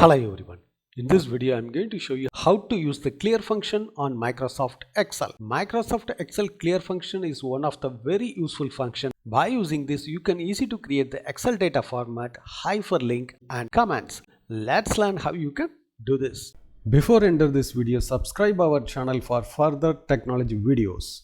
Hello everyone. In this video, I'm going to show you how to use the clear function on Microsoft Excel. Microsoft Excel clear function is one of the very useful functions. By using this, you can easily to create the Excel data format, hyperlink and comments. Let's learn how you can do this. Before enter this video, subscribe our channel for further technology videos.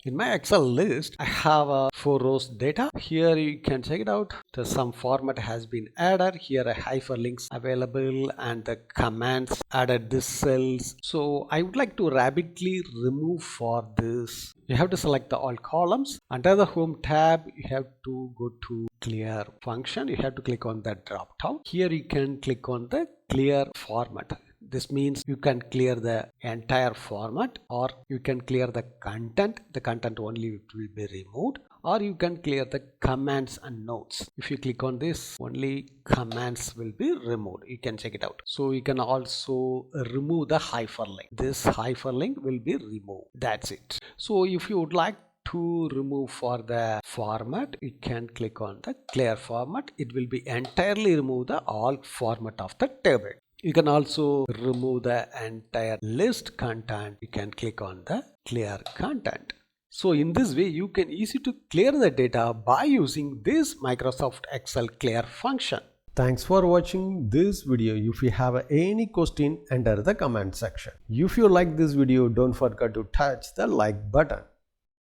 In my Excel list, I have 4 rows data. Here you can check it out. Some format has been added. Here are hyperlinks available and the commands added this cells. So I would like to rapidly remove for this. You have to select the all columns. Under the home tab, you have to go to clear function. You have to click on the drop down. Here you can click on the clear format. This means you can clear the entire format, or you can clear the content. The content only will be removed, or you can clear the commands and notes. If you click on this, only commands will be removed. You can check it out. So you can also remove the hyperlink. This hyperlink will be removed. That's it. So if you would like to remove for the format, you can click on the clear format. It will be entirely remove the all format of the table. You can also remove the entire list content. You can click on the clear content. So in this way, you can easily to clear the data by using this Microsoft Excel clear function. Thanks for watching this video. If you have any question, enter the comment section. If you like this video, don't forget to touch the like button.